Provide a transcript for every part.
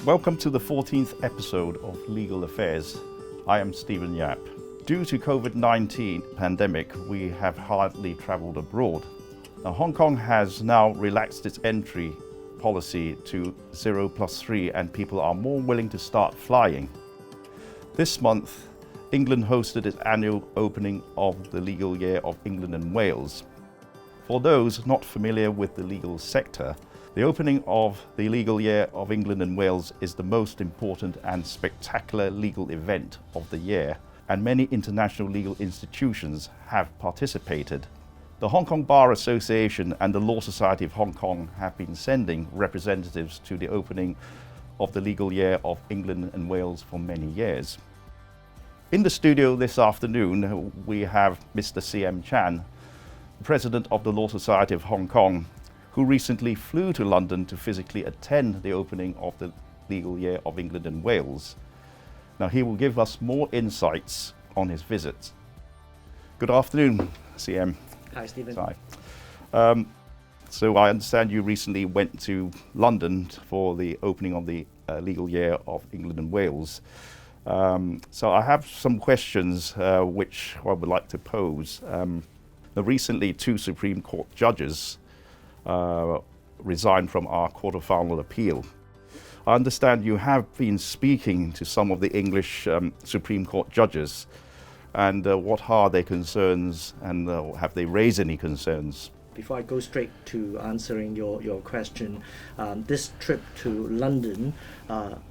Welcome to the 14th episode of Legal Affairs. I am Stephen Yap. Due to COVID-19 pandemic, we have hardly travelled abroad. Now, Hong Kong has now relaxed its entry policy to 0+3 and people are more willing to start flying. This month, England hosted its annual opening of the legal year of England and Wales. For those not familiar with the legal sector, the opening of the legal year of England and Wales is the most important and spectacular legal event of the year, and many international legal institutions have participated. The Hong Kong Bar Association and the Law Society of Hong Kong have been sending representatives to the opening of the legal year of England and Wales for many years. In the studio this afternoon, we have Mr. C.M. Chan, President of the Law Society of Hong Kong, who recently flew to London to physically attend the opening of the legal year of England and Wales. Now, he will give us more insights on his visit. Good afternoon, CM. Hi, Stephen. Hi. So I understand you recently went to London for the opening of the legal year of England and Wales. So I have some questions which I would like to pose. Recently, two Supreme Court judges resigned from our Court of Final Appeal. I understand you have been speaking to some of the English Supreme Court judges, and what are their concerns, and have they raised any concerns? Before I go straight to answering your question, this trip to London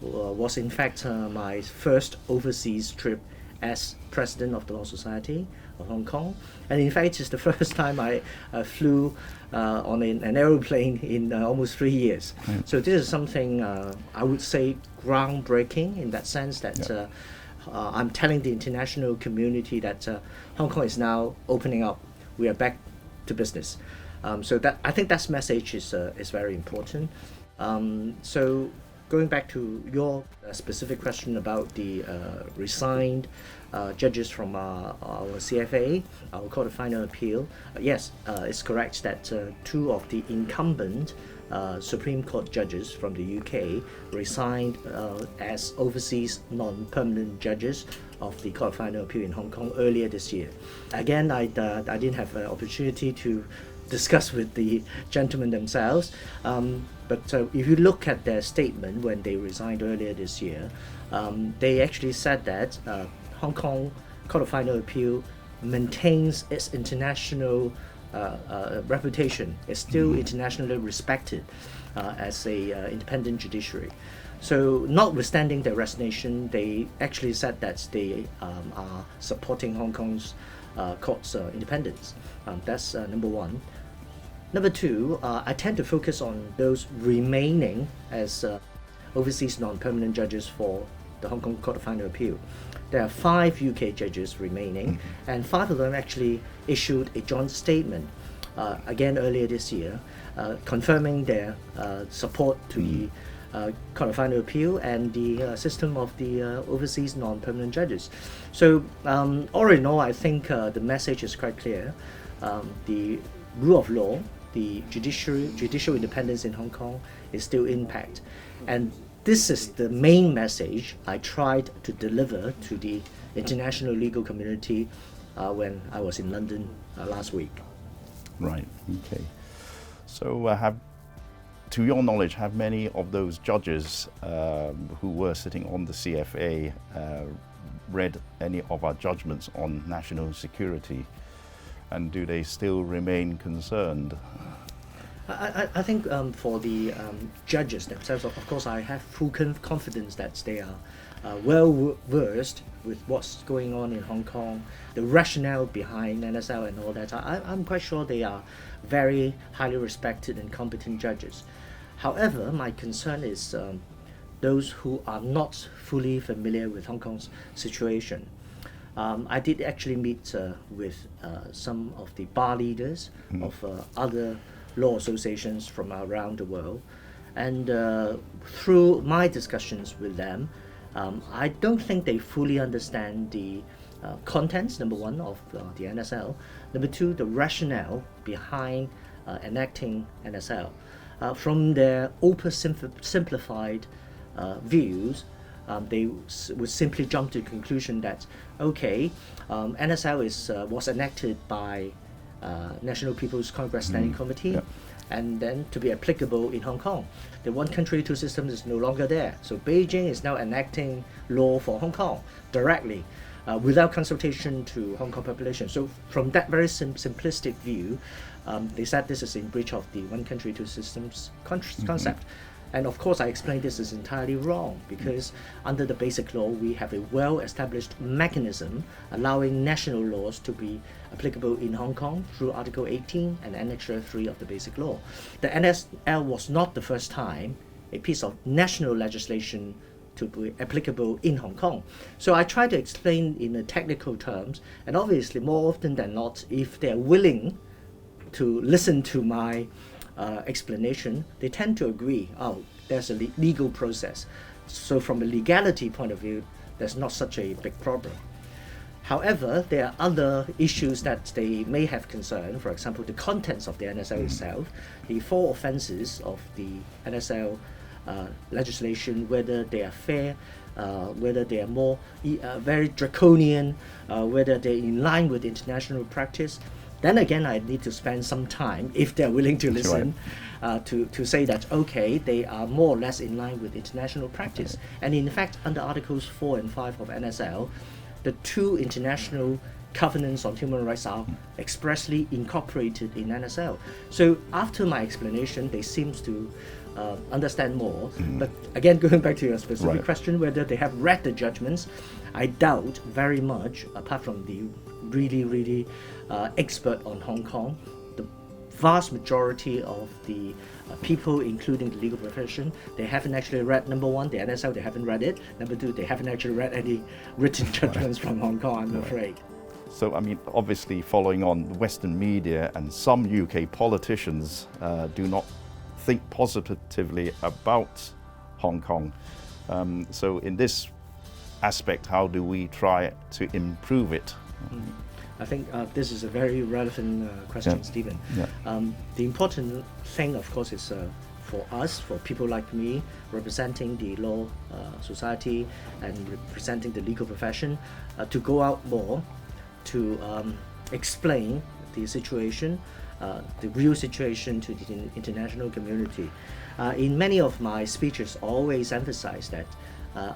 was in fact my first overseas trip as President of the Law Society of Hong Kong, and in fact it's the first time I flew on an aeroplane in almost 3 years. Right. So this is something I would say groundbreaking in that sense that I'm telling the international community that Hong Kong is now opening up. We are back to business. So that I think that message is very important. So going back to your specific question about the resigned judges from our CFA, our Court of Final Appeal, yes, it's correct that two of the incumbent Supreme Court judges from the UK resigned as overseas non-permanent judges of the Court of Final Appeal in Hong Kong earlier this year. Again, I didn't have an opportunity to discuss with the gentlemen themselves, but if you look at their statement when they resigned earlier this year, they actually said that Hong Kong Court of Final Appeal maintains its international reputation. It's still internationally respected as a independent judiciary. So notwithstanding their resignation, they actually said that they are supporting Hong Kong's court's independence. That's number one. Number two, I tend to focus on those remaining as overseas non-permanent judges for the Hong Kong Court of Final Appeal. There are 5 UK judges remaining, and 5 of them actually issued a joint statement again earlier this year, confirming their support to the Court of Final Appeal and the system of the overseas non-permanent judges. So all in all, I think the message is quite clear. The rule of law, the judicial independence in Hong Kong is still intact, and this is the main message I tried to deliver to the international legal community when I was in London last week. Right, okay. So to your knowledge, have many of those judges who were sitting on the CFA read any of our judgments on national security? And do they still remain concerned? I think for the judges themselves, of course, I have full confidence that they are well versed with what's going on in Hong Kong, the rationale behind NSL and all that. I'm quite sure they are very highly respected and competent judges. However, my concern is those who are not fully familiar with Hong Kong's situation. I did actually meet with some of the bar leaders of other law associations from around the world, and through my discussions with them, I don't think they fully understand the contents, number one, of the NSL, number two, the rationale behind enacting NSL. From their simplified views, they would simply jump to the conclusion that, okay, NSL was enacted by National People's Congress Standing Committee, Yeah. and then to be applicable in Hong Kong. The one country, two systems is no longer there. So Beijing is now enacting law for Hong Kong directly, without consultation to Hong Kong population. So from that very simplistic view, they said this is in breach of the one country, two systems concept. And of course, I explained this is entirely wrong, because under the Basic Law, we have a well-established mechanism allowing national laws to be applicable in Hong Kong through Article 18 and Annexure 3 of the Basic Law. The NSL was not the first time a piece of national legislation to be applicable in Hong Kong. So I try to explain in the technical terms, and obviously more often than not, if they're willing to listen to my explanation, they tend to agree, oh, there's a legal process. So from a legality point of view, there's not such a big problem. However, there are other issues that they may have concern. For example, the contents of the NSL itself, the 4 offences of the NSL legislation, whether they are fair, whether they are more very draconian, whether they're in line with international practice. Then again, I need to spend some time, if they're willing to listen, to say that, okay, they are more or less in line with international practice. Okay. And in fact, under Articles 4 and 5 of NSL, the 2 international covenants on human rights are expressly incorporated in NSL. So after my explanation, they seem to understand more. But again, going back to your specific question, whether they have read the judgments, I doubt very much, apart from the really expert on Hong Kong, the vast majority of the people, including the legal profession, they haven't actually read, number one, the NSL, they haven't read it. Number two, they haven't actually read any written judgments from Hong Kong, I'm afraid. So, I mean, obviously following on the Western media and some UK politicians do not think positively about Hong Kong. So in this aspect, how do we try to improve it? I think this is a very relevant question, Stephen. The important thing, of course, is for us, for people like me, representing the law society and representing the legal profession, to go out more to explain the situation, the real situation to the international community. In many of my speeches, I always emphasize that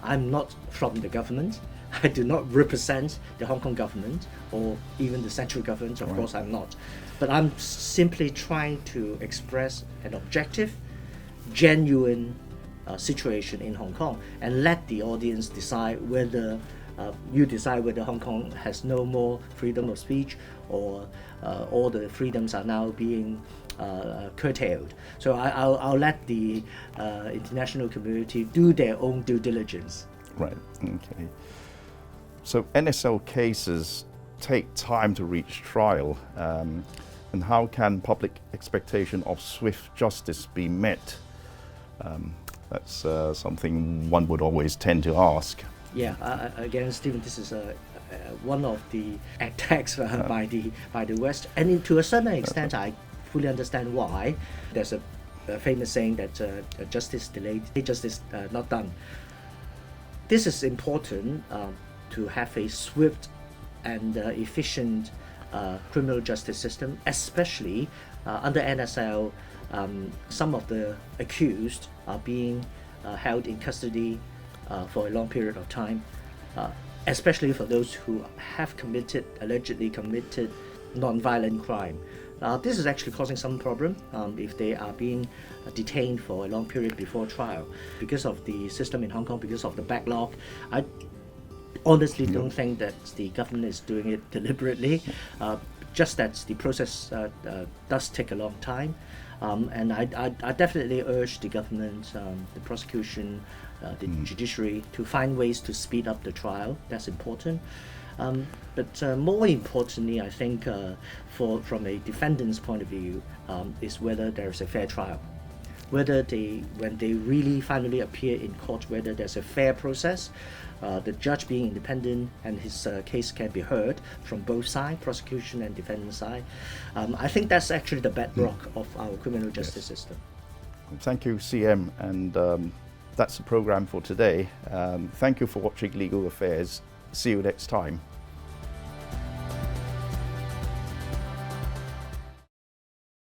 I'm not from the government. I do not represent the Hong Kong government or even the central government. Of course, I'm not. But I'm simply trying to express an objective, genuine situation in Hong Kong, and let the audience decide whether whether Hong Kong has no more freedom of speech, or all the freedoms are now being curtailed. So I'll let the international community do their own due diligence. Right, okay. So NSL cases take time to reach trial, and how can public expectation of swift justice be met? That's something one would always tend to ask. Yeah, again, Stephen, this is one of the attacks by the West, and to a certain extent, I fully understand why. There's a famous saying that justice delayed, justice not done. This is important to have a swift and efficient criminal justice system, especially under NSL. Some of the accused are being held in custody for a long period of time, especially for those who have allegedly committed non-violent crime. This is actually causing some problem if they are being detained for a long period before trial. Because of the system in Hong Kong, because of the backlog, I honestly don't think that the government is doing it deliberately, just that the process does take a long time. And I definitely urge the government, the prosecution, the judiciary to find ways to speed up the trial. That's important. But more importantly, I think from a defendant's point of view, is whether there is a fair trial. Whether when they really finally appear in court, whether there's a fair process, the judge being independent and his case can be heard from both sides, prosecution and defendant side. I think that's actually the bedrock of our criminal justice system. Thank you, CM, and That's the program for today. Thank you for watching Legal Affairs. See you next time.